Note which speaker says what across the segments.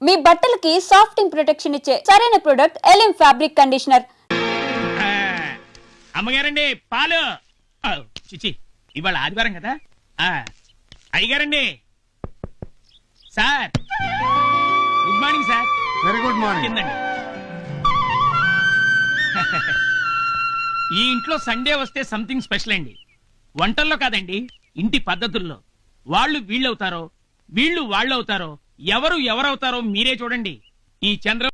Speaker 1: మీ బట్టలకి సాఫ్టింగ్ ప్రొటెక్షన్ ఇచ్చే సరైన ప్రొడక్ట్ ఎలిమ్ ఫ్యాబ్రిక్ కండిషనర్.
Speaker 2: అమ్మగారండి పాలు. చిచి ఇవాళ ఆదివారం కదా. అయ్యగారండి. Sir good morning sir.
Speaker 3: Very good morning.
Speaker 2: కిందండి. ఈ ఇంట్లో సండే వస్తే సంథింగ్ స్పెషల్ అండి. వంటల్లో కాదండి, ఇంటి పద్ధతుల్లో. వాళ్ళు వీళ్ళవుతారో, వీళ్ళు వాళ్ళవుతారో, ఎవరు ఎవరవుతారో మీరే చూడండి. ఈ Chandra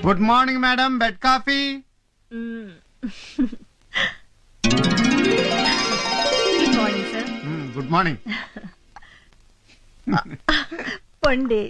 Speaker 3: good morning madam. Bed coffee.
Speaker 4: Good morning sir.
Speaker 3: Good morning.
Speaker 4: పండి.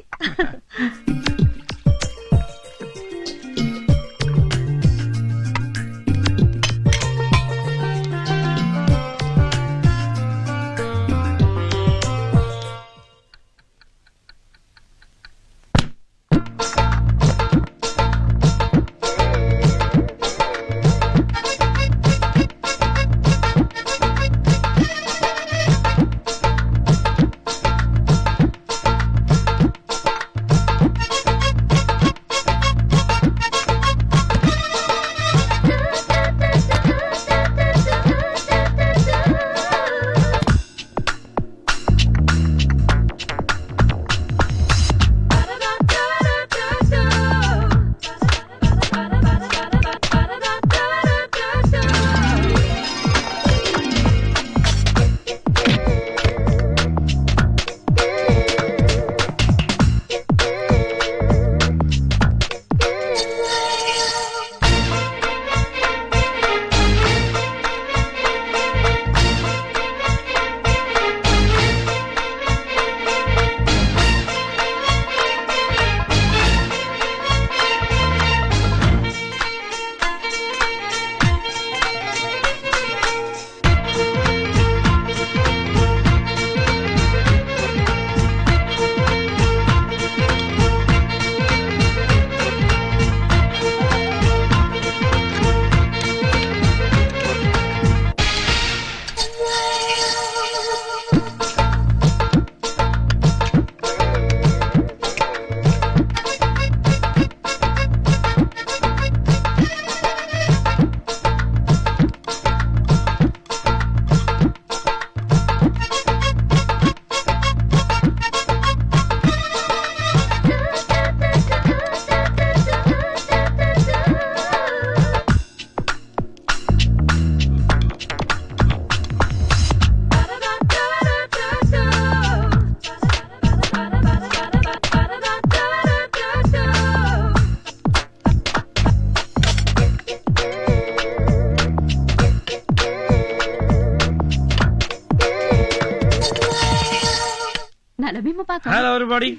Speaker 2: Hello everybody.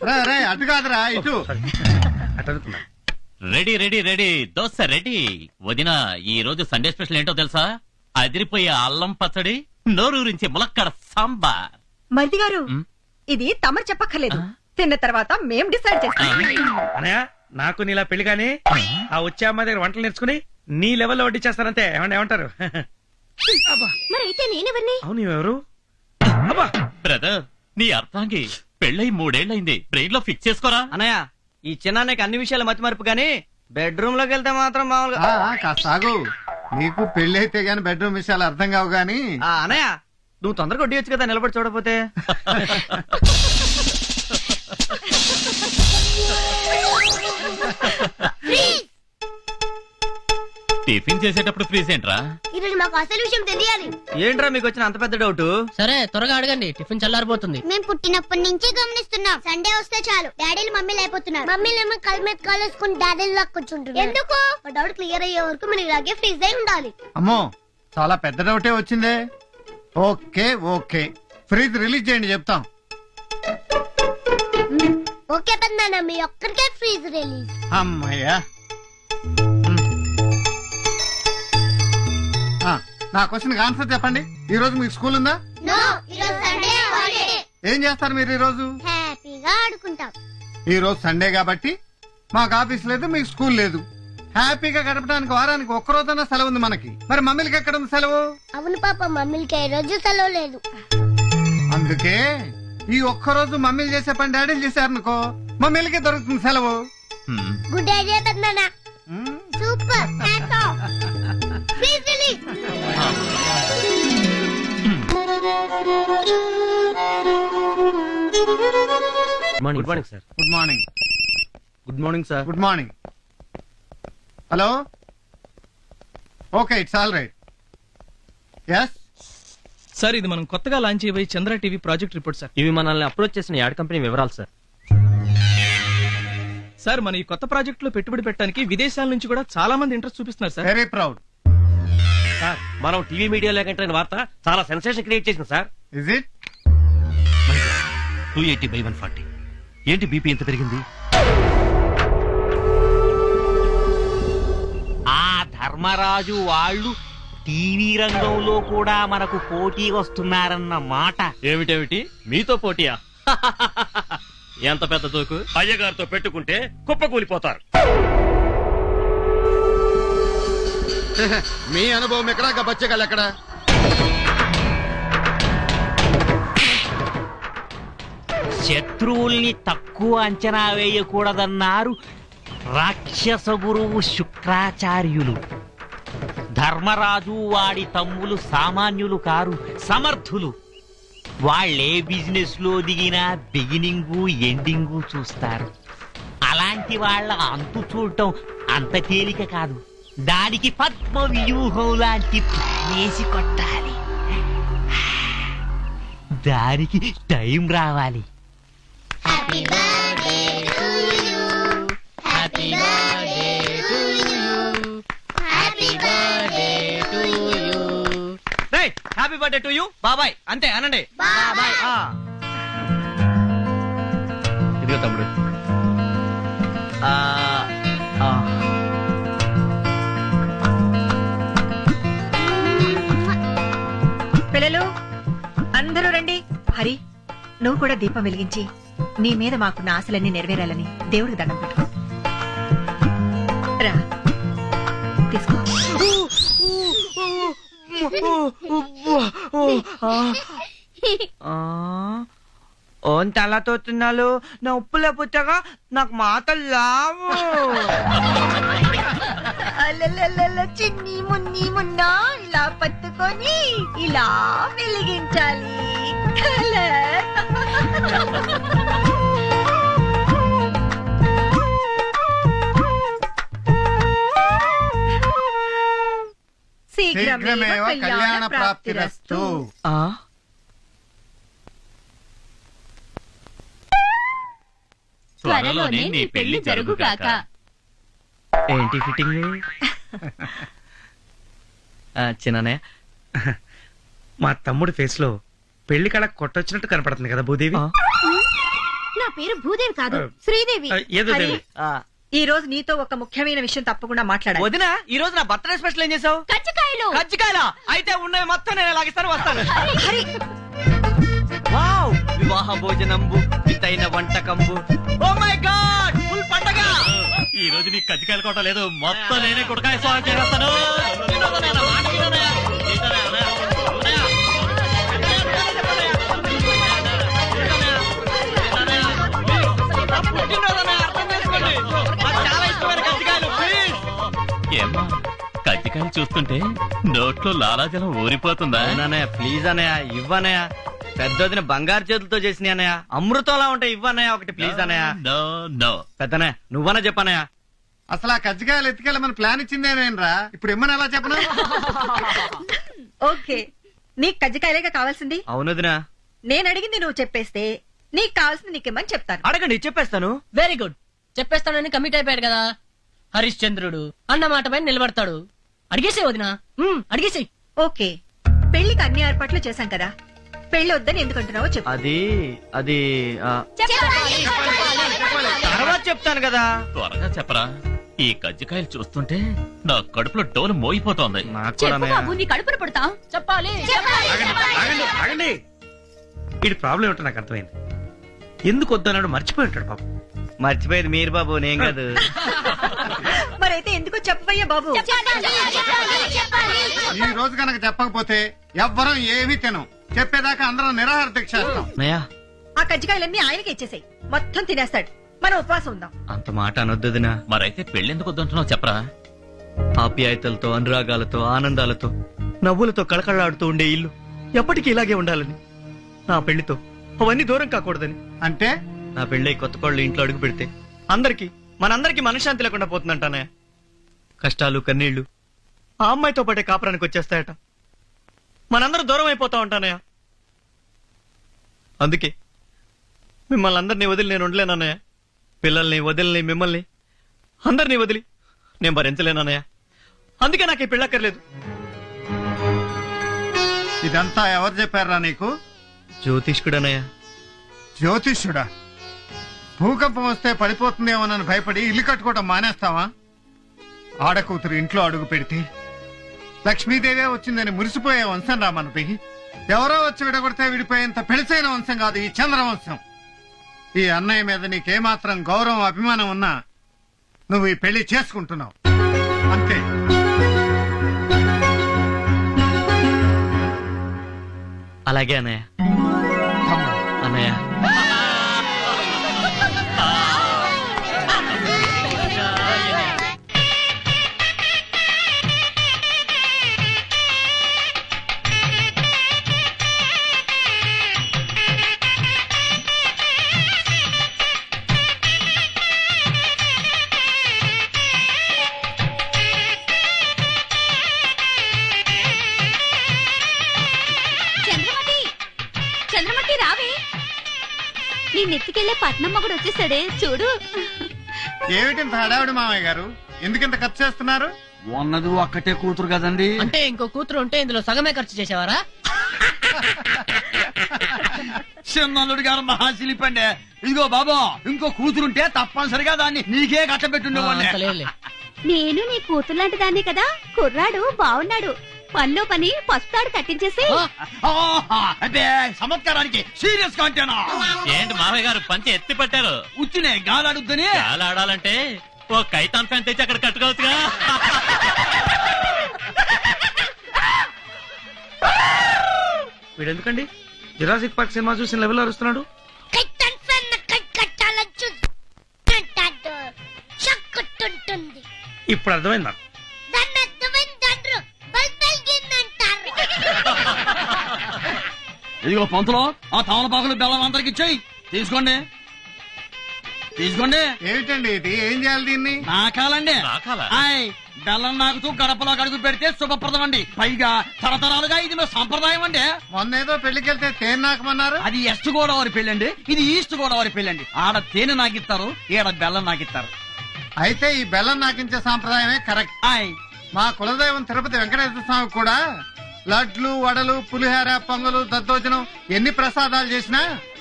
Speaker 3: అటు కాదురా ఇటు.
Speaker 5: Ready ready ready dosa ready. వదిన ఈ రోజు సండే స్పెషల్ ఏంటో తెలుసా? అదిరిపోయే అల్లం పచ్చడి, నోరూరించి ములక్కడ సాంబార్.
Speaker 4: మరిది గారు, ఇది తమరు చెప్పక్కర్లేదు. తిన్న తర్వాత మేం డిసైడ్ చేస్తాం.
Speaker 2: అనయ్య నాకు నీలా పెళ్లి కానీ ఆ వచ్చే అమ్మాయి దగ్గర వంటలు నేర్చుకుని నీ లెవెల్లో వడ్డీ చేస్తానంతే. ఏమంటారు?
Speaker 4: మరైతే నేనెవరిని?
Speaker 2: అవును ఎవరు?
Speaker 5: బ్రదర్, నీ అర్థాంగి పెళ్ళై 3 ఏళ్లైంది. బ్రెయిన్ లో ఫిక్స్ చేసుకోరా.
Speaker 6: అన్నయ్య, ఈ చిన్నానికి అన్ని విషయాలు మతిమరుపు గానీ బెడ్రూమ్ లోకి వెళ్తే మాత్రం మామూలుగా.
Speaker 3: కాస్త ఆగు. నీకు పెళ్లి అయితే గాని బెడ్రూమ్ విషయాలు అర్థం కావు గాని.
Speaker 6: అన్నయ్య, నువ్వు తొందరగా కొట్టియొచ్చు కదా నిలబడి చూడపోతే.
Speaker 5: టిఫిన్ చేసేటప్పుడు ఫ్రీజ్ ఏంట్రా?
Speaker 7: ఈరోజు మాకు అసలు విషయం తెలియాలి.
Speaker 6: ఏంట్రా మీకు వచ్చిన అంత పెద్ద డౌట్?
Speaker 8: సరే త్వరగా అడగండి, టిఫిన్ చల్లారిపోతుంది.
Speaker 7: మేము పుట్టినప్పటి నుంచి గమనిస్తున్నాం, సండే వస్తే చాలు డాడీలు మమ్మీలు అయిపోతున్నారు. మమ్మీలేమో కళ్ళ మీద కాలేసుకుని డాడీలు లాక్కొచ్చుంటారు. ఎందుకు? డౌట్ క్లియర్ అయ్యే వరకు మీరు ఇలాగే ఫ్రీజ్ అయి ఉండాలి.
Speaker 3: అమ్మో, చాలా పెద్ద డౌటే వచ్చిందే. ఓకే ఓకే, ఫ్రీజ్ రిలీజ్ చేయండి చెప్తాం.
Speaker 7: ఓకే పెద్దనాన్న, మీ ఒక్కరికే ఫ్రీజ్ రిలీజ్.
Speaker 3: అమ్మయ్యా. నా క్వశ్చన్ ఆన్సర్ చెప్పండి. ఈ రోజు మీకు స్కూల్ ఉందా?
Speaker 7: నో, ఈరోజు సండే హాలిడే.
Speaker 3: ఏం చేస్తారు మీరు ఈ రోజు?
Speaker 7: హ్యాపీగా ఆడుకుంటాం.
Speaker 3: ఈ రోజు సండే కాబట్టి మాకు ఆఫీస్ లేదు, మీకు స్కూల్ లేదు. హ్యాపీగా గడపడానికి వారానికి ఒక్క రోజైనా సెలవు ఉంది మనకి. మరి మమ్మీలకి ఎక్కడ ఉంది సెలవు?
Speaker 7: అవును పాప, మమ్మీలకి ఈ రోజు సెలవు లేదు.
Speaker 3: అందుకే ఈ ఒక్క రోజు మమ్మీలు చేసే పని డాడీలు చేశారనుకో, మమ్మీలకి దొరుకుతుంది సెలవు.
Speaker 7: గుడ్ ఐడియా పెద్దనాన్న. సూపర్. ఫ్రీజ్ రిలీజ్.
Speaker 6: Good morning sir.
Speaker 3: Good morning.
Speaker 6: Good morning sir.
Speaker 3: Good morning. Hello. Okay, it's all right. Yes.
Speaker 9: Sir, ఇది మనం కొత్తగా లాంచ్ చేయబోయే Chandra TV project report sir.
Speaker 6: ఇవి మనల్ని అప్రోచ్ చేసిన యాడ్ కంపెనీ వివరాలు సార్.
Speaker 9: సార్, మన ఈ కొత్త ప్రాజెక్ట్ లో పెట్టుబడి పెట్టడానికి విదేశాల నుంచి కూడా చాలా మంది ఇంట్రెస్ట్ చూపిస్తున్నారు సార్.
Speaker 3: Very proud.
Speaker 6: సార్, మనం టీవీ మీడియా లేకంటే వార్త చాలా సెన్సేషన్ క్రియేట్ చేసింది సార్.
Speaker 3: Is it?
Speaker 5: 280/140. ఏంటి బీపీ ఎంత పెరిగింది?
Speaker 10: ఆ ధర్మరాజు వాళ్ళు టీవీ రంగంలో కూడా మనకు పోటీ వస్తున్నారన్న మాట.
Speaker 5: ఏమిటేమిటి మీతో పోటీయా? ఎంత పెద్ద దూకు! అయ్యగారితో పెట్టుకుంటే కుప్పకూలిపోతారు.
Speaker 3: మీ అనుభవం ఎక్కడ, బచ్చగాళ్ళు ఎక్కడ?
Speaker 10: శత్రువుల్ని తక్కువ అంచనా వేయకూడదన్నారు రాక్షస గురువు శుక్రాచార్యులు. ధర్మరాజు వాడి తమ్ములు సామాన్యులు కారు, సమర్థులు. వాళ్ళే బిజినెస్ లో దిగినా బిగినింగు ఎండింగు చూస్తారు. అలాంటి వాళ్ళ అంతు చూడటం అంత తేలిక కాదు. దానికి పద్మ వ్యూహం లాంటి ప్లానేసి కొట్టాలి. దానికి టైం రావాలి.
Speaker 7: Happy birthday to you. Happy birthday to you. Happy birthday to you.
Speaker 6: Happy birthday to you బాబాయ్. అంతే అనండి.
Speaker 7: బాబాయ్.
Speaker 6: ఇదిగో తమ్ముడు.
Speaker 4: పిల్లలు అందరూ రండి. హరి, నువ్వు కూడా దీపం వెలిగించి నీ మీద మాకున్న ఆశలన్నీ నెరవేరాలని దేవుడికి దండం పెట్టు. రా, తీసుకో.
Speaker 6: తల తోతున్నాలు నా ఉప్పుల పుట్టగా నాకు మాటలు లావు.
Speaker 4: చిన్ని మున్ని మున్నా ఇలా పట్టుకొని ఇలా వెలిగించాలి.
Speaker 3: శీఘ్రమేవ కళ్యాణ ప్రాప్తిరస్తు.
Speaker 5: త్వరలోనే నీ పెళ్లి జరుగుగాక.
Speaker 6: ఏంటి ఫిట్టింగ్? చిన్ననే, మా తమ్ముడి ఫేస్ లో పెళ్లి కళ కొట్టొచ్చినట్టు కనపడుతుంది కదా భూదేవి.
Speaker 4: నా పేరు భూదేవి కాదు, శ్రీదేవి.
Speaker 6: ఏదో దేవి.
Speaker 4: ఈ రోజు నీతో ఒక ముఖ్యమైన విషయం తప్పకుండా మాట్లాడాలి.
Speaker 6: వదినా, ఈ రోజు నా బర్త్డే స్పెషల్ ఏం చేసావు?
Speaker 4: కజ్జికాయలు.
Speaker 6: కజ్జికాయలా? అయితే ఉన్నవి మొత్తం నేను లాగిస్తాను, వస్తాను. వావ్, వివాహ భోజనంబు వితైన వంటకంబు. ఓ మై గాడ్, ఫుల్ పండగ.
Speaker 5: ఈ రోజు నీకు కజ్జికాయలు కొట్ట లేదు, మొత్తం నేనే కుడకాయ స్వాగతం చేస్తాను.
Speaker 6: చాలా ఇష్టమైన కజ్జికాయలు, ప్లీజ్.
Speaker 5: ఏమ్మా, కజ్జికాయలు చూస్తుంటే నోట్లో లాలాజలం ఊరిపోతుందా?
Speaker 6: అవునన్నయ్య, ప్లీజ్ అన్నయ్య, ఇవ్వన్నయ్య. పెద్దదిన బంగారు చేతులతో చేసిన అన్నయ్య, అమృతంలా ఉంటాయి, ఇవ్వన్నయ్య ఒకటి ప్లీజ్ అన్నయ్య.
Speaker 5: No no.
Speaker 6: పెద్దనయ్య, నువ్వన్నా చెప్పన్నయ్య.
Speaker 3: అసలు ఆ కజ్జికాయలు ఎత్తుకెళ్ళమని ప్లాన్ ఇచ్చిందేనేనరా? ఇప్పుడు ఇమ్మని ఎలా చెప్పను?
Speaker 4: ఓకే, నీకు కజ్జికాయలేగా కావాల్సింది.
Speaker 6: అవునదినా,
Speaker 4: నేను అడిగింది నువ్వు చెప్పేస్తే నీకు కావాల్సింది నీకేమని చెప్తాను.
Speaker 6: అడగండి, చెప్పేస్తాను.
Speaker 8: Very good. చెప్పేస్తానని కమిట్ అయిపోయాడు కదా హరిశ్చంద్రుడు. అన్న మాట పైన నిలబడతాడు. అడిగేసే వదినా, అడిగేసే.
Speaker 4: ఓకే, పెళ్లికి అన్ని ఏర్పాట్లు చేశాం కదా, పెళ్లి వద్దని ఎందుకంటున్నావో చెప్పు.
Speaker 6: అది తర్వాత చెప్తాను కదా.
Speaker 5: త్వరగా చెప్పరా. ఈ కజ్జికాయలు చూస్తుంటే నా కడుపులో డోలు మోగిపోతోంది.
Speaker 6: నాకు కూడా అన్నయ్య.
Speaker 1: నీ కడుపున పడతా
Speaker 8: చెప్పాలి
Speaker 6: ఆగండి, ఆగండి. వీడి ప్రాబ్లం ఏంటో నాకు అర్థమైంది. ఎందుకు వద్దన్నాడు మర్చిపోయి ఉంటాడు పాపం.
Speaker 9: మర్చిపోయేది మీరు బాబు, నేను కాదు.
Speaker 4: మరైతే ఎందుకో చెప్పవయ్యా బాబు.
Speaker 3: ఈ రోజు కనుక చెప్పకపోతే ఎవ్వరం ఏమీ తినం. చెప్పేదాకా అందరం నిరాహార దీక్ష చేస్తాం.
Speaker 6: అన్నయ్య
Speaker 4: ఆ కజ్జికాయలన్నీ ఆయనకి ఇచ్చేసాయి, మొత్తం తినేస్తాడు. మనం ఉపవాసం ఉందాం.
Speaker 6: అంత మాట అనొద్దుదినా.
Speaker 5: మరైతే పెళ్ళెందుకు వద్దంటున్నావు చెప్పరా.
Speaker 6: ఆప్యాయతలతో, అనురాగాలతో, ఆనందాలతో, నవ్వులతో కళకళలాడుతూ ఉండే ఇల్లు ఎప్పటికీ ఇలాగే ఉండాలని, నా పెళ్లితో అవన్నీ దూరం కాకూడదని.
Speaker 3: అంటే
Speaker 6: నా పెళ్ళై కొత్త కోళ్ళు ఇంట్లో అడుగు పెడితే మనందరికీ మనశ్శాంతి లేకుండా పోతుందంటానే. కష్టాలు, కన్నీళ్లు ఆ అమ్మాయితో పాటే కాపురానికి వచ్చేస్తాయట. మనందరూ దూరం అయిపోతా ఉంటానయ్య. అందుకే మిమ్మల్ని అందరినీ వదిలి నేను ఉండలేనన్నయ్య. పిల్లల్ని వదిలిని, మిమ్మల్ని అందరినీ వదిలి నేను భరించలేనన్నయ్య. అందుకే నాకు ఈ పెళ్ళక్కర్లేదు.
Speaker 3: ఇదంతా ఎవరు చెప్పారా నీకు?
Speaker 6: జ్యోతిష్కుడనయ్య.
Speaker 3: జ్యోతిష్యుడా? భూకంపం వస్తే పడిపోతుందేమోనని భయపడి ఇల్లు కట్టుకోవడం మానేస్తావా? ఆడకూతురు ఇంట్లో అడుగు పెడితే లక్ష్మీదేవే వచ్చిందని మురిసిపోయే వంశం రా మనది. ఎవరో వచ్చి విడగొడితే విడిపోయేంత పెళసైన వంశం కాదు ఈ చంద్రవంశం. ఈ అన్నయ్య మీద నీకేమాత్రం గౌరవం, అభిమానం ఉన్నా నువ్వు ఈ పెళ్లి చేసుకుంటున్నావు అంతే.
Speaker 6: అలాగే అన్నయ్య. అన్నయ్య
Speaker 1: చంద్రమతి రావే. నీ నెత్తికెళ్లే పట్నం మొగుడు వచ్చేసాడే చూడు.
Speaker 3: ఏమిటింత హడావిడి మామయ్య గారు? ఎందుకింత ఖర్చు చేస్తున్నారు?
Speaker 9: ఉన్నది ఒక్కటే కూతురు కదండి.
Speaker 8: అంటే ఇంకో కూతురు ఉంటే ఇందులో సగమే ఖర్చు చేసేవారా?
Speaker 9: చిన్నల్లుడు గారు మహాశిలిపండి. ఇదిగో బాబా, ఇంకో కూతురుంటే తప్పనిసరిగా దాన్ని నీకే కట్టబెట్టుండేవాడిని.
Speaker 8: అంత లేదులే.
Speaker 1: నేను నీ కూతురు లాంటి దాన్ని కదా. కుర్రాడు బాగున్నాడు. పనిలో పని పస్తాడు కట్టించేసి.
Speaker 9: అంటే చమత్కారానికి సీరియస్ గా అంటేనా?
Speaker 5: ఏంటి మావయ్య గారు పంచి ఎత్తి పట్టారు?
Speaker 9: ఉత్తినే గాలాడుద్దని.
Speaker 5: ఆడాలంటే ఓ కైతాన్ ఫ్యాన్ తెచ్చి అక్కడ కట్టుకోవచ్చుగా.
Speaker 6: వీడెందుకండి జురాసిక్ పార్క్ సినిమా చూసిన లెవెల్ అరుస్తున్నాడు? ఇప్పుడు అర్థమైంది నాకు.
Speaker 9: ఇదిగో పంతులో, ఆ తమలపాకులు బెల్లం అందరికి ఇచ్చేయి. తీసుకోండి తీసుకోండి.
Speaker 3: ఏమిటండి ఇది? ఏం చేయాలి దీన్ని?
Speaker 9: నాకాలండి.
Speaker 5: నాకాలా?
Speaker 9: ఆయ్, బెల్లం నాకుతూ గడపలో అడుగు పెడితే శుభప్రదం అండి. పైగా తరతరాలుగా ఇది మా సంప్రదాయం అండి.
Speaker 3: మొన్నేదో పెళ్లికెళ్తే తేనె నాకమన్నారు.
Speaker 9: అది వెస్ట్ గోదావరి పెళ్ళండి, ఇది ఈస్ట్ గోదావరి పెళ్ళండి. ఆడ తేనె నాకిస్తారు, ఈడ బెల్లం నాకిస్తారు.
Speaker 3: అయితే ఈ బెల్లం నాకించే సాంప్రదాయమే కరెక్ట్.
Speaker 9: ఆయ్,
Speaker 3: మా కులదైవం తిరుపతి వెంకటేశ్వర స్వామి కూడా లడ్లు, వడలు, పులిహార, పొంగలు, దద్దోజనం ఎన్ని ప్రసాదాలు చేసినా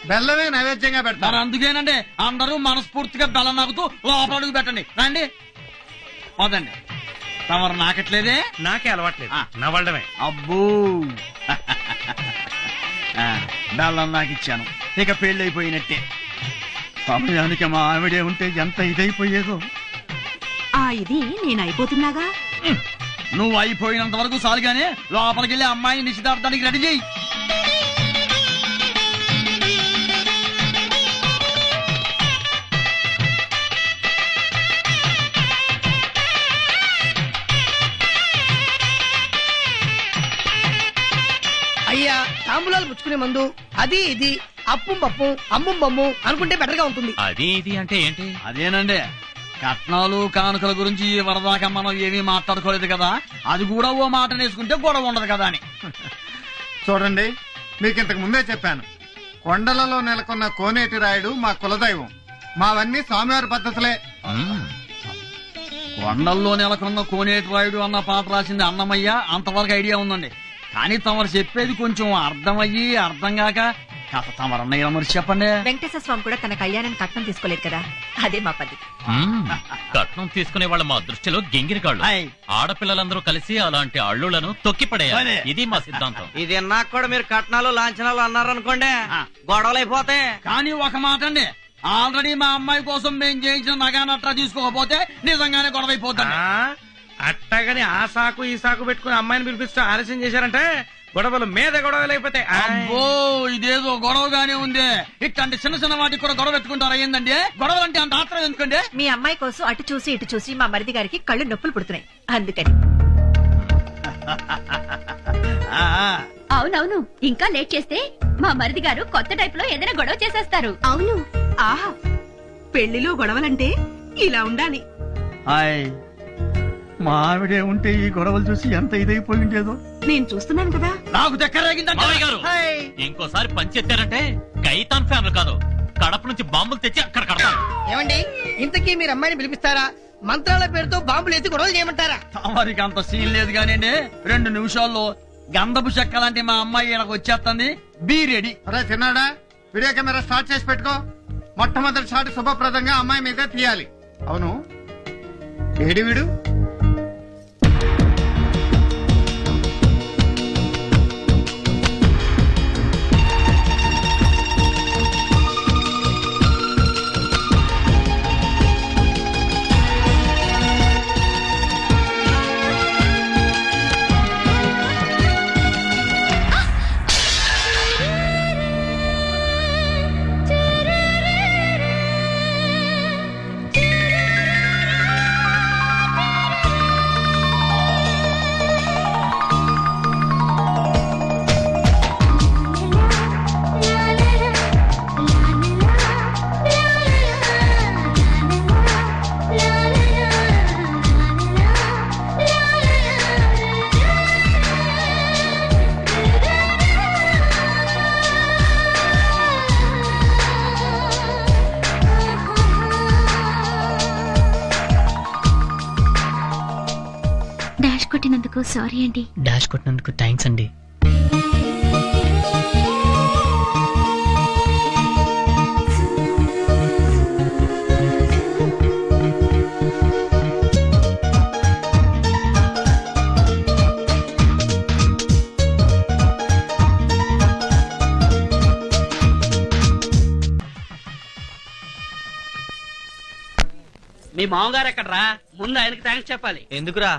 Speaker 3: బెల్లమే నైవేద్యంగా
Speaker 9: మరి
Speaker 3: పెడతారు.
Speaker 9: అందుకేనండి అందరూ మనస్ఫూర్తిగా బెల్లం నాకుతూ లోపల అడుగు పెట్టండి. రండి, పోదండి. తమరు నాకట్లేదే?
Speaker 6: నాకే అలవాట్లేదు, నవ్వడమే.
Speaker 9: అబ్బో, బెల్లం నాకిచ్చాను, ఇక పెళ్లి అయిపోయినట్టే. సమయానికి మా ఆవిడే ఉంటే ఎంత ఇదైపోయేదో.
Speaker 4: ఇది నేను అయిపోతున్నాగా.
Speaker 9: నువ్వు అయిపోయినంత వరకు సాలుగానే లోపలికి వెళ్ళి అమ్మాయిని నిశ్చితార్థానికి రెడీ చేయి.
Speaker 8: అయ్యా, తాంబూలాలు పుచ్చుకునే ముందు అది ఇది అప్పు పప్పు అమ్ము బొమ్ము అనుకుంటే బెటర్ గా ఉంటుంది.
Speaker 5: అది ఇది అంటే ఏంటి?
Speaker 9: అదేనండి, కట్నాలు కానుకల గురించి వరదాకా మనం ఏమీ మాట్లాడుకోలేదు కదా, అది కూడా ఓ మాట నేర్చుకుంటే గొడవ ఉండదు కదా అని.
Speaker 3: చూడండి, మీకు ఇంతకు ముందే చెప్పాను, కొండలలో నెలకొన్న కోనేటి రాయుడు మా కులదైవం. మావన్నీ స్వామివారి పద్ధతులే.
Speaker 9: కొండల్లో నెలకొన్న కోనేటి రాయుడు అన్న పాట రాసింది అన్నమయ్య, అంతవరకు ఐడియా ఉందండి. కానీ తమరు చెప్పేది కొంచెం అర్థమయ్యి అర్థం కాక తమరన్నయ్య మరి చెప్పండి.
Speaker 4: వెంకటేశ్వర స్వామి కూడా తన కళ్యాణానికి కట్నం తీసుకోలేదు కదా, అదే మా పద్ధతి.
Speaker 5: కట్నం తీసుకునే వాళ్ళ మా దృష్టిలో గింగిరి కాళ్ళు.
Speaker 9: ఆయ్.
Speaker 5: ఆడపిల్లలందరూ కలిసి అలాంటి అల్లులను తొక్కిపడేయాలి. ఇది మా సిద్ధాంతం.
Speaker 6: ఇది నాకు కూడా మీరు కట్నాలు లాంఛనాలు అన్నారనుకోండి, గొడవలు అయిపోతాయి.
Speaker 9: కానీ ఒక మాట అండి, ఆల్రెడీ మా అమ్మాయి కోసం మేము చేయించిన నగానట్రా తీసుకోకపోతే నిజంగానే గొడవ అయిపోతాను.
Speaker 2: అట్టగాని ఆ సాకు ఈ సాకు పెట్టుకుని అమ్మాయిని పిలిపిస్తూ ఆలస్యం చేశారంటే గొడవలు మీద గొడవలు అయిపోతాయి.
Speaker 9: అబ్బో ఇదేదో గొడవగానే ఉంది. ఇట్లాంటి చిన్న చిన్న వాటికి కూడా గొడవ పెట్టుకుంటారా ఏందండి? గొడవలు అంటే అంత ఆత్రం ఎందుకండి?
Speaker 4: మీ అమ్మాయి కోసం అటు చూసి ఇటు చూసి మా మరిది గారికి కళ్ళు నొప్పులు పుడుతున్నాయి, అందుకని.
Speaker 1: అవునవును, ఇంకా లేట్ చేస్తే మా మరిది గారు కొత్త టైప్ లో ఏదైనా గొడవ చేసేస్తారు.
Speaker 7: అవును.
Speaker 11: ఆహా, పెళ్లిలో గొడవలంటే ఇలా ఉండాలి.
Speaker 9: హాయ్, మా ఆవిడే ఉంటే ఈ గొడవలు చూసి ఎంత ఇదైపోయిండేదో.
Speaker 11: నేను చూస్తున్నాను కదా.
Speaker 9: నాకు దగ్గరేగిందండి.
Speaker 5: మావయ్య గారు, ఇంకోసారి పంచెత్తారంటే గైతాన్ ఫ్యాన్లు కాదు, కడప నుంచి బాంబులు తెచ్చి అక్కడ కడతాను.
Speaker 8: ఏమండి, ఇంతకీ మీరు అమ్మాయిని పిలిపిస్తారా, మంత్రాల పేరుతో బాంబులు ఎత్తి గొడవలు చేయమంటారా?
Speaker 9: తమరికి అంత సీన్ లేదు కానివ్వండి, 2 నిమిషాల్లో గంధపు చెక్క లాంటి మా అమ్మాయి ఈడకు వచ్చేస్తుంది. Be ready.
Speaker 3: అరే చిన్నాడా, వీడియో కెమెరా స్టార్ట్ చేసి పెట్టుకో. మొట్టమొదటి షాట్ శుభప్రదంగా అమ్మాయి మీద తీయాలి. అవును, ఏడి వీడు?
Speaker 1: డాష్ కొట్టినందుకు సారీ అండి.
Speaker 8: డాష్ కొట్టినందుకు థ్యాంక్స్ అండి.
Speaker 10: మీ మామగారు ఎక్కడరా? ముందు ఆయనకి థ్యాంక్స్ చెప్పాలి.
Speaker 6: ఎందుకురా?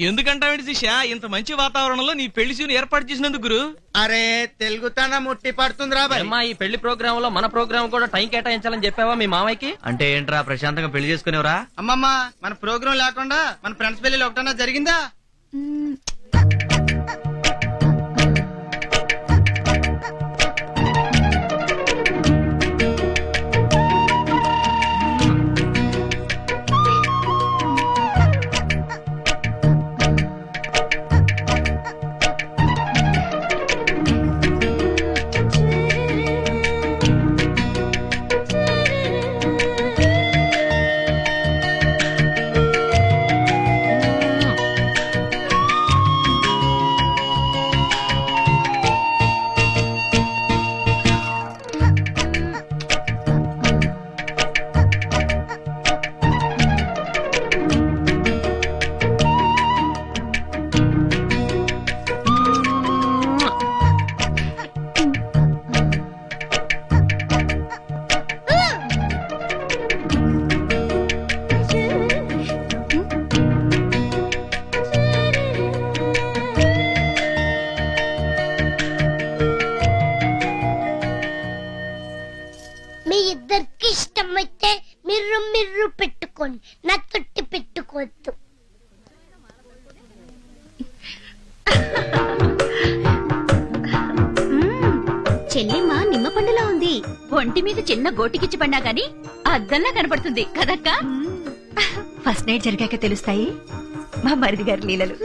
Speaker 2: ఎందుకంటావేంటి శిష్య, ఇంత మంచి వాతావరణంలో నీ పెళ్లి సీన్ ఏర్పాటు చేసినందుకు గురు.
Speaker 6: అరే తెలుగుతానా ముట్టి పడుతుందిరా బాయ్.
Speaker 8: అమ్మా, ఈ పెళ్లి ప్రోగ్రామ్ లో మన ప్రోగ్రామ్ కూడా టైం కేటాయించాలని చెప్పావా మీ మామయ్యకి?
Speaker 6: అంటే ఏంట్రా, ప్రశాంతంగా పెళ్లి చేసుకునేవరా? అమ్మమ్మ, మన ప్రోగ్రామ్ లేకుండా మన ఫ్రెండ్స్ పెళ్లి ఒకటన్నా జరిగిందా?
Speaker 7: మీ ఇద్దరికి ఇష్టమైతే మిర్రు మిర్రు పెట్టుకోండి, నా తొట్టి పెట్టుకోవద్దు.
Speaker 1: చెల్లిమ్మ నిమ్మ పండులా ఉంది. ఒంటి మీద చిన్న గోటికిచ్చి పడినా గాని అద్దంలా కనపడుతుంది కదక్క.
Speaker 4: ఫస్ట్ నైట్ జరిగాక తెలుస్తాయి మా మరిది గారి లీలలు.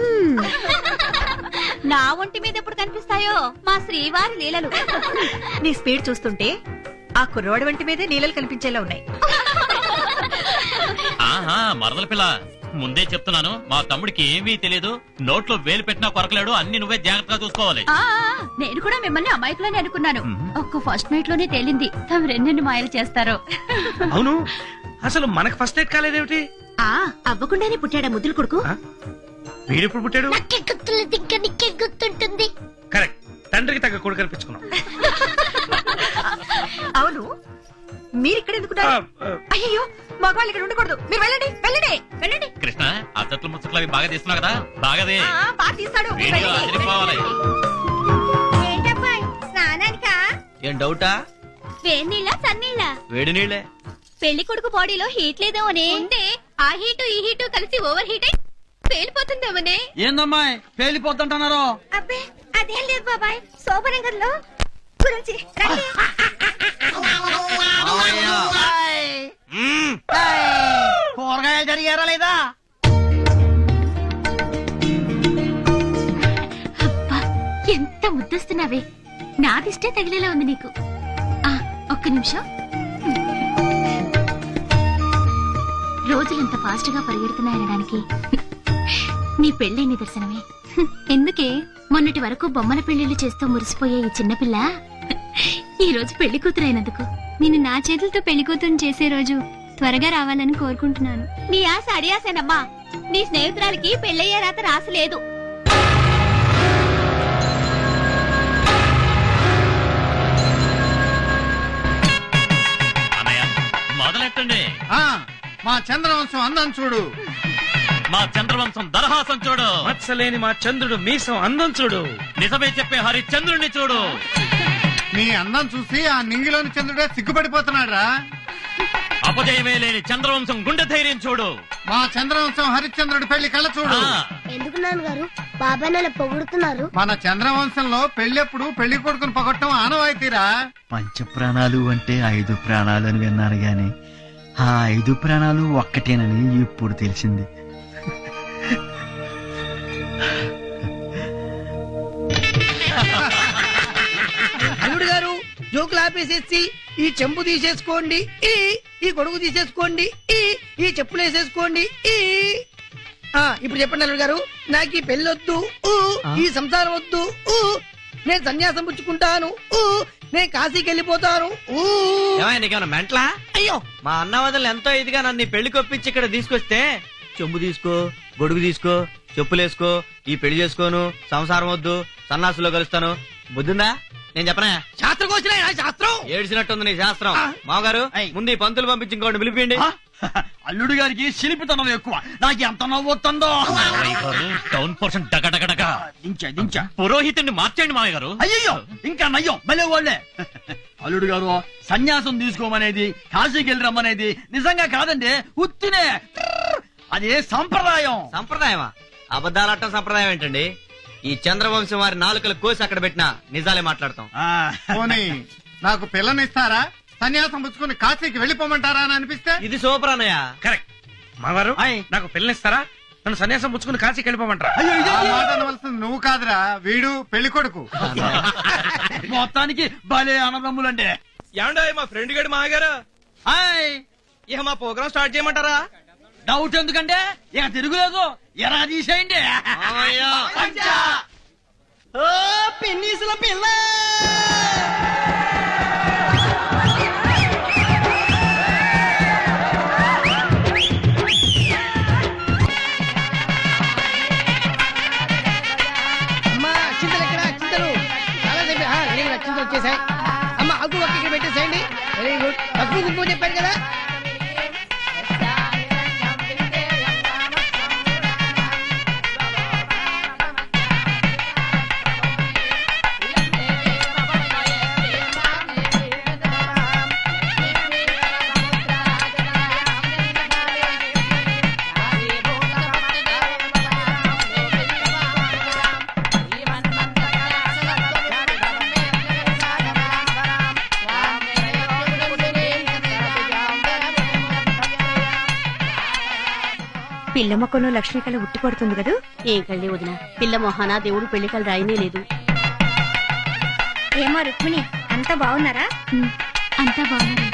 Speaker 1: నా ఒంటి మీద ఎప్పుడు కనిపిస్తాయో మా శ్రీవారి లీలలు.
Speaker 4: నీ స్పీడ్ చూస్తుంటే ఆ కుర్రవాడి వంటి మీదే లీలలు కనిపించేలా ఉన్నాయి.
Speaker 5: ఆహా, మరదల పిల్ల ముందే చెప్తున్నాను, మా తమ్ముడికి ఏమీ తెలియదు. నోట్లో వేలు పెట్టినా కొరకలేడు. అన్ని నువ్వే జాగ్రత్తగా చూసుకోవాలి.
Speaker 1: నేను కూడా మిమ్మల్ని అమాయకులని అనుకున్నాను. ఒక్క ఫస్ట్ నైట్ లోనే తేలింది తమ రెండెన్ని మాయలు చేస్తారో.
Speaker 6: అవును, అసలు మనకు ఫస్ట్ నైట్ కాలేదేమిటి?
Speaker 1: అవ్వకుండానే పుట్టాడా ముద్దులు కొడుకు?
Speaker 6: వీడెప్పుడు పుట్టాడు?
Speaker 7: నాకే గుర్తులేదు, ఇంకా నీకే గుర్తుంటుంది.
Speaker 6: కరెక్ట్, తండ్రికి తగ్గ కొడుకు కనిపించుకున్నాం.
Speaker 4: అవును, మీరు ఇక్కడ ఎందుకున్నారు? అయ్యో, మగవాళ్ళు ఇక్కడ ఉండకూడదు. మీరు వెళ్ళండి వెళ్ళండి వెళ్ళండి.
Speaker 5: కృష్ణ, అద్దట్లు ముచ్చట్లు అవి బాగా తీస్తున్నావు కదా, బాగాదే.
Speaker 4: బాగా తీస్తాడు.
Speaker 5: వీడియో అదిరిపోవాలి.
Speaker 7: ఏంటబ్బాయ్, స్నానానికా?
Speaker 6: ఏం డౌటా?
Speaker 1: వేడినీళ్ళ సన్నీళ్ళ?
Speaker 6: వేడి నీళ్ళే.
Speaker 1: పెళ్లి కొడుకు బాడీలో హీట్ లేదేమోనే. ఉంటే ఆ హీటు ఈ హీటు కలిసి ఓవర్ హీట్ అయి పేలిపోతుందేమోనే.
Speaker 9: ఏందమ్మాయి పేలిపోతుంటున్నారు?
Speaker 7: అబ్బే అదేం లేదు బాబాయ్, శోభనగర్లో గురించి రండి.
Speaker 9: కూరగాయలు జరిగారా లేదా?
Speaker 1: అబ్బా, ఎంత ముద్దస్తున్నావే. నాదిష్టే తగిలేలా ఉంది నీకు. ఒక్క నిమిషం. రోజులు ఎంత ఫాస్ట్ గా పరిగెడుతున్నాయనడానికి నీ పెళ్ళే నిదర్శనమే. ఎందుకే? మొన్నటి వరకు బొమ్మల పెళ్లిళ్లు చేస్తూ మురిసిపోయే ఈ చిన్నపిల్ల ఈ రోజు పెళ్లి కూతురైనందుకు. నేను నా చేతులతో పెళ్లి కూతురు చేసే రోజు త్వరగా రావాలని కోరుకుంటున్నాను. నీ ఆశ అడియాసేనమ్మా. నీ స్నేహితురాలకి పెళ్ళయ్యే రాత రాసలేదు.
Speaker 5: మొదలెట్టండి.
Speaker 3: మా చంద్రవంశం అందం చూడు.
Speaker 5: మా చంద్రవంశం దరహాసం చూడు.
Speaker 6: మత్సలేని మా చంద్రుడు మీసం అందం చూడు.
Speaker 5: నిజమే చెప్పే హరిశ్చంద్రుడిని చూడు.
Speaker 3: నీ అందం చూసి ఆ నింగిలోని చంద్రుడే సిగ్గుపడిపోతున్నాడు రా.
Speaker 5: అపజయమే లేని చంద్రవంశం గుండె ధైర్యం చూడు.
Speaker 3: మా చంద్రవంశం హరిశ్చంద్రుడి పెళ్లి కళ్ళ చూడు.
Speaker 7: ఎందుకు నాన్నగారు బాబాయ్ నన్ను పొగుడుతున్నారు?
Speaker 3: మన చంద్రవంశంలో పెళ్ళెప్పుడు పెళ్లి కొడుకుని పొగట్టం ఆనవాయితీరా.
Speaker 6: పంచ ప్రాణాలు అంటే 5 ప్రాణాలు అని విన్నాను గాని ఆ 5 ప్రాణాలు ఒక్కటేనని ఇప్పుడు తెలిసింది.
Speaker 12: అల్లుడు గారు జోకులు ఆపేసేసి ఈ చెంబు తీసేసుకోండి, ఈ గొడుగు తీసేసుకోండి, ఈ చెప్పులు వేసేసుకోండి. ఇప్పుడు చెప్పండి అల్లుడు గారు, నాకు ఈ పెళ్ళొద్దు, ఈ సంసారం వద్దు, నేను సన్యాసం పుచ్చుకుంటాను, నేను కాశీకి వెళ్ళిపోతాను.
Speaker 6: నీకేమన్నా మెంట్లా?
Speaker 12: అయ్యో,
Speaker 6: మా అన్న వదలు ఎంతో ఇదిగా నన్ను పెళ్లి కొప్పించి ఇక్కడ తీసుకొస్తే చెంబు తీసుకో, గొడుగు తీసుకో, చెప్పులేసుకో, ఈ పెళ్లి చేసుకోను, సంసారం వద్దు, సన్నాసులో కలుస్తాను. బుద్ధిందా? నేను చెప్పనా?
Speaker 12: శాస్త్రం వచ్చిన శాస్త్రం
Speaker 6: ఏడ్చినట్టుంది నీ శాస్త్రం. మామగారు, ముందు ఈ పంతులు పంపించి ఇంకోటి పిలిపిండి.
Speaker 9: అల్లుడు గారికి శిల్పితనం ఎక్కువ. నాకు ఎంత నవ్వుతుందో.
Speaker 5: టౌన్ పోర్షన్ డగడగడగా
Speaker 9: దించా
Speaker 5: పురోహితుడిని మార్చండి మామయ్య గారు.
Speaker 9: అయ్యో, ఇంకా నయ్యం భలే వాళ్ళే. అల్లుడు గారు, సన్యాసం తీసుకోమనేది, కాశీకి వెళ్ళి రమ్మనేది నిజంగా కాదండి, ఉత్తినే. అదే సంప్రదాయం.
Speaker 6: సంప్రదాయమా? అబద్ధాలట్టం సంప్రదాయం ఏంటండి? ఈ చంద్రవంశం వారి నాలుకలు కోసి అక్కడ పెట్టినా నిజాలే మాట్లాడతాం.
Speaker 3: పోనీ నాకు పిల్లనిస్తారా? సన్యాసం పుచ్చుకుని కాశీకి వెళ్ళిపోమంటారా అని అనిపిస్తే?
Speaker 6: ఇది సూపర్ అన్నయ్య.
Speaker 13: కరెక్ట్. మావారు, నాకు పిల్లనిస్తారా? నన్ను సన్యాసం పుచ్చుకుని కాశీకి వెళ్ళిపోమంటారా?
Speaker 3: ఆ మాట అనవలసింది నువ్వు కాదురా, వీడు పెళ్లి కొడుకు.
Speaker 9: మొత్తానికి భలే అన్నదమ్ములండి.
Speaker 13: ఏమండే మా ఫ్రెండ్ గడి మాగారు, ఇక మా ప్రోగ్రామ్ స్టార్ట్ చేయమంటారా?
Speaker 9: డౌట్ ఎందుకంటే ఇక తిరుగులేదు, ఎరా తీసేయండి.
Speaker 12: పెన్నీసుల పిల్ల. అమ్మా చింతలు ఎక్కడ? చింతలు చాలాసేపు చింతలు వచ్చేసాయి. అమ్మ అగ్గు ఒక్క ఇక్కడ పెట్టేసేయండి. Very good. పసుపు కుంకుమ చెప్పారు కదా.
Speaker 11: పిల్ల మొక్కను లక్ష్మీ కళ ఉట్టి పడుతుంది కదా.
Speaker 1: ఏం కళ్ళే వదిన, పిల్ల మొహాన దేవుడు పెళ్లి కళ్ళు రాయనే లేదు.
Speaker 7: ఏమో రుక్మిణి, అంతా బాగున్నారా?
Speaker 1: అంతా బాగున్నారండి.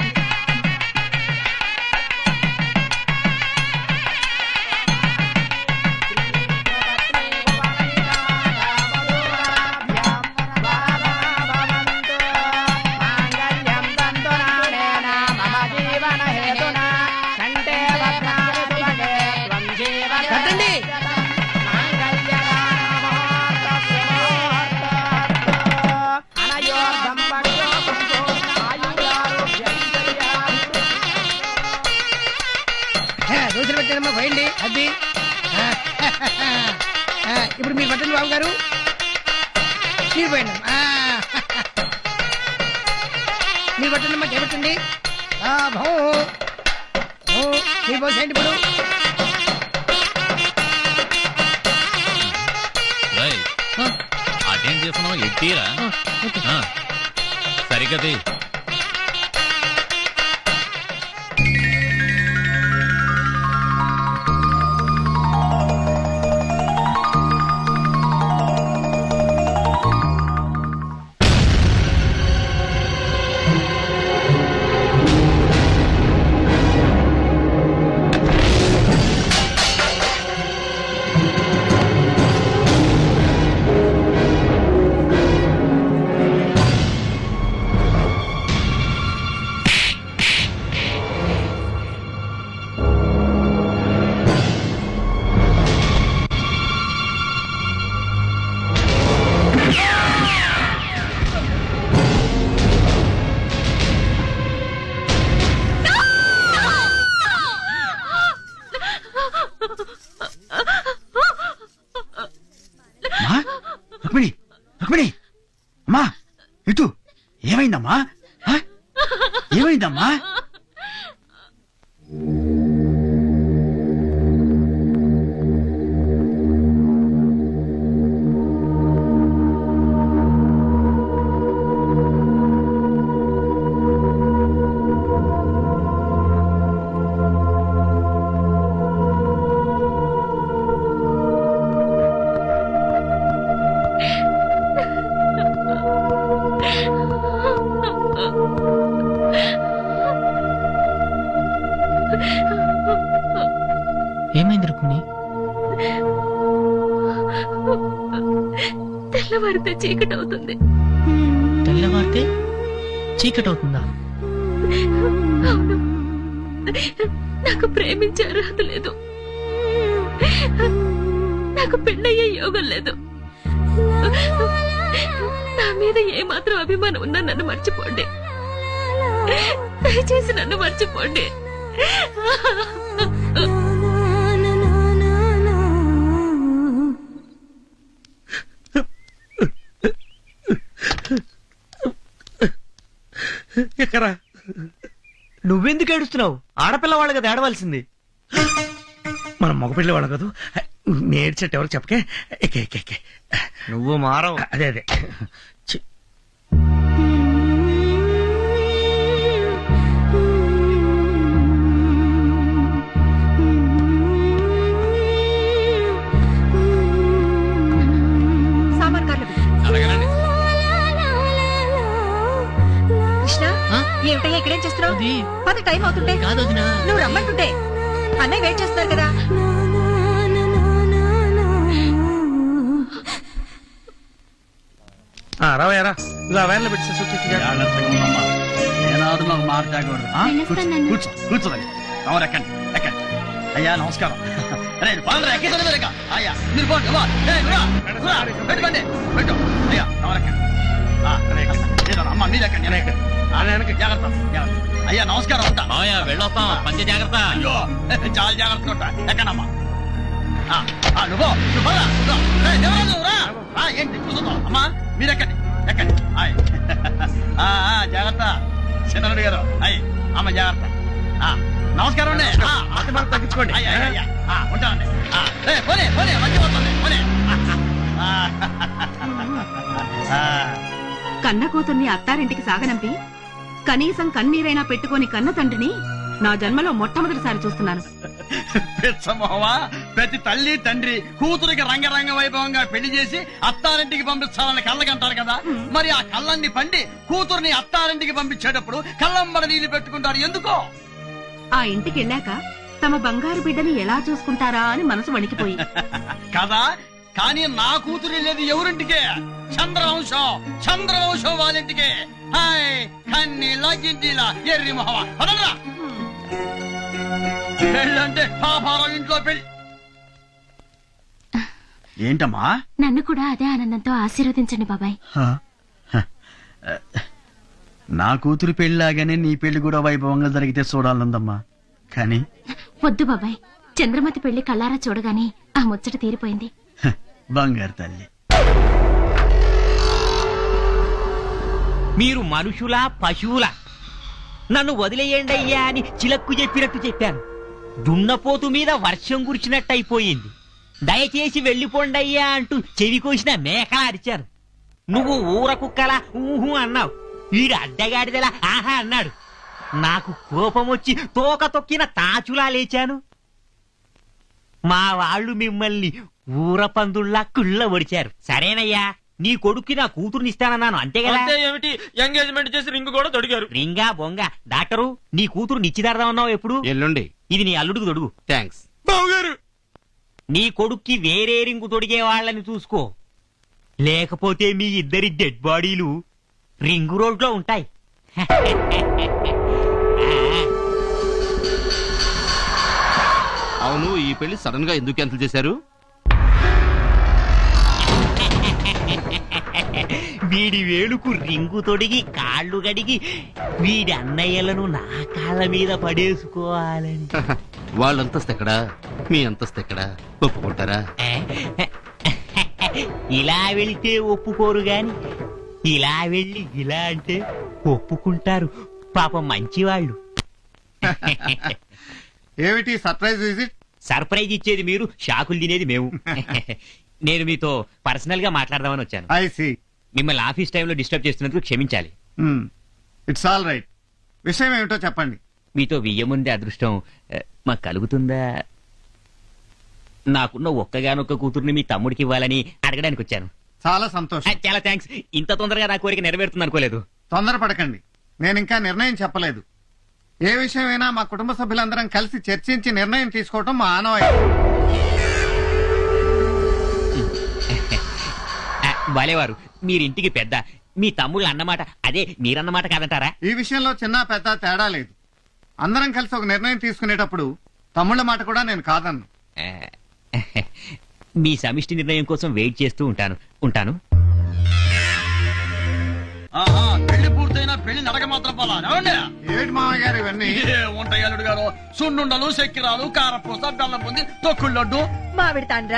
Speaker 12: దోశలు పెట్టానమ్మా పోయండి అది ఇప్పుడు మీరు పట్టండి బాబు గారు మీరు పోయండి మీరు పట్టండి అమ్మా చేపట్టండి మీరు పోసేయండి ఇప్పుడు
Speaker 5: అటెండ్ చేస్తున్నావు ఎట్టీరా సరిగది
Speaker 9: రుక్మిణి రుక్మిణి అమ్మా ఇటు ఏమైందమ్మా ఏమైందమ్మా
Speaker 8: ఏమైంది రుక్మిణి?
Speaker 1: తెల్లవారితే చీకటి అవుతుంది.
Speaker 8: తెల్లవారితే చీకటి అవుతుందా?
Speaker 1: అవును, నాకు ప్రేమించే అర్హత లేదు, నాకు పెళ్ళయ్యే యోగం లేదు. నా మీద ఏమాత్రం అభిమానం ఉన్నా నన్ను మర్చిపోండి, దయచేసి నన్ను మర్చిపోండి.
Speaker 6: ఎక్కరా నువ్వెందుకు ఏడుస్తున్నావు? ఆడపిల్లవాళ్ళు కదా ఏడవలసింది. మనం మగపిల్లవాళ్ళం కదా, నేర్చేట ఎవరు చెప్పకే. ఎక్కే ఎక్కే ఎక్కే. నువ్వు మారవు. అదే అదే
Speaker 4: ఏమిటయ్యా ఇక్కడేం చేస్తున్నావు? పద టైం అవుతుంటే. నువ్వు రమ్మంటుంటే అన్నయ్య వెయిట్ చేస్తున్నారు కదా.
Speaker 6: రావయ్యారా ఇలా వ్యాన్లో పెట్టి
Speaker 9: ఏనాడు నాకు మాట్లాడకూడదు. కూర్చో కూర్చోండి. ఎవరు ఎక్కండి ఎక్కండి. అయ్యా నమస్కారం. అరే పాలరా ఎక్కేసారు అయ్యా మీరు పోండి. పెట్టండి పెట్టు అయ్యా ఎవరెక్కండి. అమ్మ మీరు ఎక్కండి ఎక్కండి. జాగ్రత్త జాగ్రత్త. అయ్యా నమస్కారం. ఉంటా
Speaker 5: వెళ్ళొస్తాం. పంచ జాగ్రత్త.
Speaker 9: అయ్యో చాలా జాగ్రత్తగా ఉంటా. ఎక్కడమ్మా నువ్వు ఏంటి కూర్చున్నావు? అమ్మా మీరు ఎక్కండి ఎక్కండి. జాగ్రత్త చంద్రుడు గారు. అయ్యి అమ్మ జాగ్రత్త. నమస్కారం అండి.
Speaker 6: తగ్గించుకోండి.
Speaker 9: ఉంటానండి. పోనీ పోనీ మంచి పోతుంది పోనీ.
Speaker 11: కన్న కూతుర్ని అత్తారింటికి సాగనంపి కనీసం కన్నీరైనా పెట్టుకొని కన్న తండ్రిని నా జన్మలో మొట్టమొదటిసారి చూస్తున్నాను.
Speaker 9: పిచ్చమోవా, ప్రతి తల్లి తండ్రి కూతురికి రంగరంగ వైభవంగా పెళ్లి చేసి అత్తారింటికి పంపించాలని కళ్ళకంటారు కదా. మరి ఆ కళ్ళన్ని పండి కూతుర్ని అత్తారింటికి పంపించేటప్పుడు కళ్ళంబడ నీళ్లు పెట్టుకుంటారు ఎందుకో?
Speaker 11: ఆ ఇంటికి వెళ్ళాక తమ బంగారు బిడ్డని ఎలా చూసుకుంటారా అని మనసు వణికిపోయి
Speaker 9: కదా. కానీ నా కూతురు వెళ్ళేది ఎవరింటికే? చంద్రవంశం చంద్రవంశం వాళ్ళింటికే. హాయ్ కన్ని లగ్గింటిలా ఎర్రి మొహవా పదరా. పెళ్ళంటే పాపారం ఇంట్లో పెళ్లి. ఏంటమ్మా?
Speaker 1: నన్ను కూడా అదే ఆనందంతో ఆశీర్వదించండి బాబాయ్.
Speaker 9: నా కూతురు పెళ్లిలాగానే నీ పెళ్లి కూడా వైభవంగా జరిగితే చూడాలందమ్మా. కానీ
Speaker 1: వద్దు బాబాయ్, చంద్రమతి పెళ్లి కళ్ళారా చూడగానే ఆ ముచ్చట తీరిపోయింది.
Speaker 9: బంగారు తల్లి.
Speaker 10: మీరు మనుషులా పశువులా? నన్ను వదిలేయండి అయ్యా అని చిలక్కు చెప్పినట్టు చెప్పాను. దున్నపోతు మీద వర్షం కురిచినట్టు అయిపోయింది. దయచేసి వెళ్ళిపోండి అయ్యా అంటూ చెవి కోసిన మేకలా అరిచాను. నువ్వు ఊర కుక్కలా ఊహు అన్నావు. వీడు అడ్డగాడిదలా ఆహా అన్నాడు. నాకు కోపం వచ్చి తోక తొక్కిన తాచులా లేచాను. మా వాళ్ళు మిమ్మల్ని ఊర పందుల్లా కుళ్ళ ఒడిచారు. సరేనయ్యా, నీ కొడుక్కి నా కూతురుని ఇస్తానన్నాను, అంతే కదా?
Speaker 13: ఏమిటి, ఎంగేజ్మెంట్ చేసి రింగ్ కూడా తొడిగారు.
Speaker 10: రింగా బొంగ. డాక్టరు, నీ కూతురు నిశ్చితార్థం అన్నావు ఎప్పుడు?
Speaker 5: ఎల్లుండి.
Speaker 10: ఇది నీ అల్లుడికి తొడుగు.
Speaker 5: థ్యాంక్స్.
Speaker 13: బావగారు,
Speaker 10: నీ కొడుక్కి వేరే రింగు తొడిగే వాళ్ళని చూసుకో, లేకపోతే మీ ఇద్దరి డెడ్ బాడీలు రింగు రోడ్లో ఉంటాయి.
Speaker 5: అవును, ఈ పెళ్లి సడన్ గా ఎందుకు క్యాన్సిల్ చేశారు?
Speaker 10: వీడి వేలుకు రింగు తొడిగి కాళ్ళు గడిగి వీడి అన్నయ్యలను నా కాళ్ళ మీద పడేసుకోవాలని.
Speaker 5: వాళ్ళ అంతస్తు ఎక్కడా, మీ అంతస్తు ఎక్కడా? ఒప్పుకుంటారా?
Speaker 10: ఇలా వెళ్తే ఒప్పుకోరు గాని ఇలా వెళ్ళి ఇలా అంటే ఒప్పుకుంటారు. పాపం మంచివాళ్ళు.
Speaker 3: ఏమిటి సర్ప్రైజ్ విజిట్?
Speaker 10: సర్ప్రైజ్ ఇచ్చేది మీరు, షాకులు తినేది మేము. నేను మీతో పర్సనల్ గా మాట్లాడదామని వచ్చాను.
Speaker 3: I see.
Speaker 10: మిమ్మల్ని ఆఫీస్ టైంలో డిస్టర్బ్ చేస్తున్నందుకు క్షమించాలి.
Speaker 3: It's all right. విషయం ఏమిటో చెప్పండి.
Speaker 10: మీతో వియ్యముందే అదృష్టం మాకు కలుగుతుందా? నాకున్న ఒక్కగానొక్క కూతుర్ని మీ తమ్ముడికి ఇవ్వాలని అడగడానికి వచ్చాను.
Speaker 3: చాలా సంతోషం.
Speaker 10: చాలా థ్యాంక్స్. ఇంత తొందరగా నా కోరిక నెరవేరుతుంది అనుకోలేదు.
Speaker 3: తొందరపడకండి, నేను ఇంకా నిర్ణయం చెప్పలేదు. ఏ విషయమైనా మా కుటుంబ సభ్యులందరం కలిసి చర్చించి నిర్ణయం తీసుకోవటం మా ఆనవాయితీ.
Speaker 10: బాలేవారు, మీరింటికి పెద్ద. మీ తమ్ముళ్ళు అన్నమాట అదే మీరన్నమాట కాదంటారా?
Speaker 3: ఈ విషయంలో చిన్న పెద్ద తేడా లేదు. అందరం కలిసి ఒక నిర్ణయం తీసుకునేటప్పుడు తమ్ముళ్ళ మాట కూడా నేను కాదన్ను.
Speaker 10: మీ సమిష్టి నిర్ణయం కోసం వెయిట్ చేస్తూ ఉంటాను.
Speaker 9: పెళ్లి పూర్తయినా పెళ్లి నడక మాత్రం పోలా.
Speaker 3: ఏమిటి మామయ్య గారు ఇవన్నీ?
Speaker 9: ఉంటాయి అల్లుడు గారు. సున్నుండలు, చక్కెరాలు, కారపూస, బెల్లం పొంది, తొక్కుడు లడ్డు,
Speaker 4: మామిడి తాండ్ర,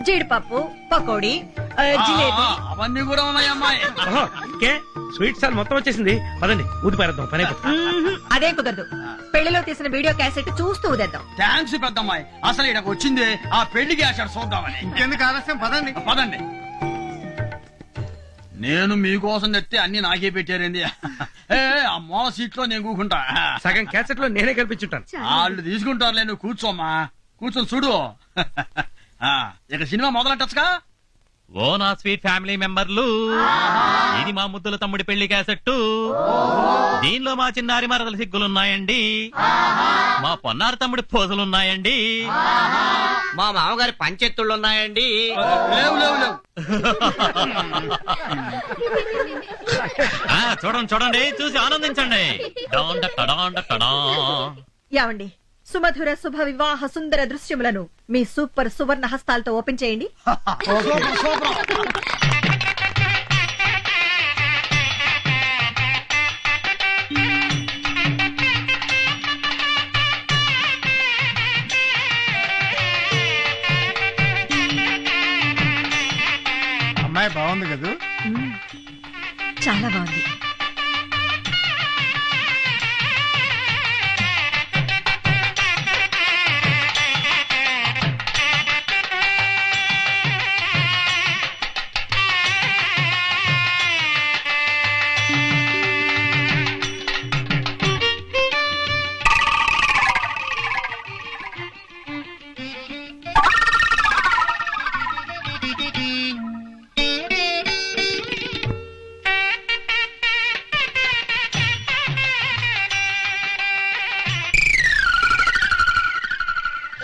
Speaker 4: జీడిపప్పు, పకోడీ, జిలేబీ.
Speaker 9: అవన్నీ కూడా ఉన్నాయి అమ్మాయి.
Speaker 13: స్వీట్ సార్ మొత్తం వచ్చేసింది. పదండి, ఊది పారేద్దాం, పని అయిపోతుంది.
Speaker 4: అదేం కుదరదు. పెళ్లిలో తీసిన వీడియో క్యాసెట్ చూస్తూ ఉదేద్దాం.
Speaker 9: థ్యాంక్స్ పెద్దమ్మాయి. అసలు ఇక్కడికి వచ్చింది ఆ పెళ్లికి ఆశాడు చూద్దామని.
Speaker 3: ఇంకెందుకు ఆలస్యం, పదండి.
Speaker 9: పదండి. నేను మీకోసం తెస్తే అన్ని నాకే పెట్టారేంది? ఆ మూల సీట్ లో నేను కూకుంటా.
Speaker 13: సగం క్యాసెట్ లో నేనే కల్పించుంటాను.
Speaker 9: వాళ్ళు తీసుకుంటారులే, నువ్వు కూర్చోమ్మా. కూర్చొని చూడు. ఇక సినిమా మొదలెట్టచ్చుగా.
Speaker 5: ఓ నా స్వీట్ ఫ్యామిలీ మెంబర్లు, ఇది మా ముద్దుల తమ్ముడి పెళ్లి క్యాసెట్టు. దీనిలో మా చిన్నారి మరదల సిగ్గులున్నాయండి, మా పొన్నారి తమ్ముడి పోజలున్నాయండి,
Speaker 10: మా మామగారి పంచెత్తుళ్ళున్నాయండి.
Speaker 9: లేవు లేవు లేవు.
Speaker 5: చూడండి, చూసి ఆనందించండి.
Speaker 4: యావండి, సుమధుర శుభ వివాహ సుందర దృశ్యములను మీ సూపర్ సువర్ణ హస్తాలతో ఓపెన్ చేయండి.
Speaker 3: అమ్మాయి బాగుంది కదా?
Speaker 4: చాలా బాగుంది.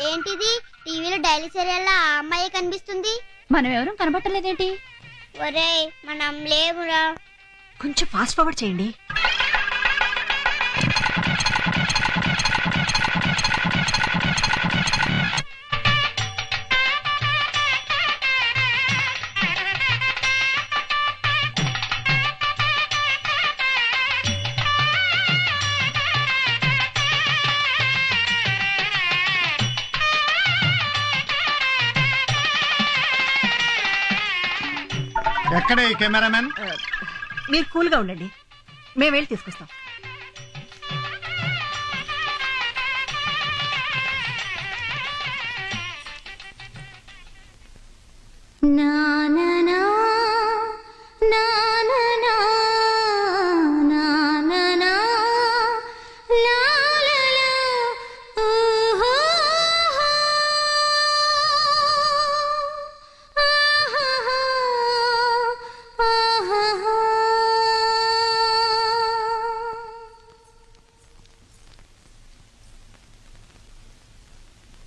Speaker 7: ఏంటిది, టీవీలో డైలీ సీరియల్ ఆ అమ్మాయి కనిపిస్తుంది?
Speaker 1: మనం ఎవరూ కనబట్టలేదేంటి?
Speaker 7: ఒరేయ్, మనం లేవురా.
Speaker 4: కొంచెం ఫాస్ట్ ఫార్వర్డ్ చేయండి.
Speaker 3: ఎక్కడ ఈ కెమెరామెన్?
Speaker 4: మీరు కూల్ గా ఉండండి, మేము వెళ్ళి తీసుకొస్తాం.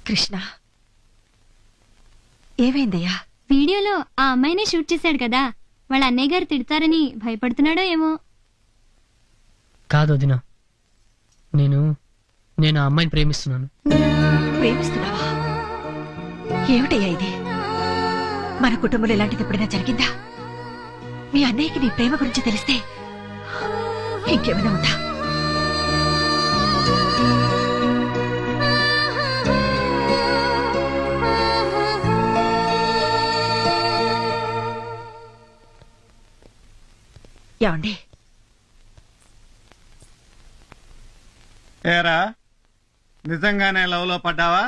Speaker 4: కృష్ణ, ఏమైందయ్యా?
Speaker 1: వీడియోలో ఆ అమ్మాయినే షూట్ చేశాడు కదా, వాళ్ళ అన్నయ్య గారు తిడతారని భయపడుతున్నాడో ఏమో.
Speaker 8: కాదు వదినా, నేను ఆ అమ్మాయిని ప్రేమిస్తున్నాను.
Speaker 4: ప్రేమిస్తున్నావా? ఏమిటయ్యా ఇది? మన కుటుంబంలో ఇలాంటిది ఎప్పుడైనా జరిగిందా? మీ అన్నయ్యకి నీ ప్రేమ గురించి తెలిస్తే ఇంకేమైనా ఉందా? ఏమండి?
Speaker 3: ఏరా, నిజంగానే లవ్ లో పడ్డావా?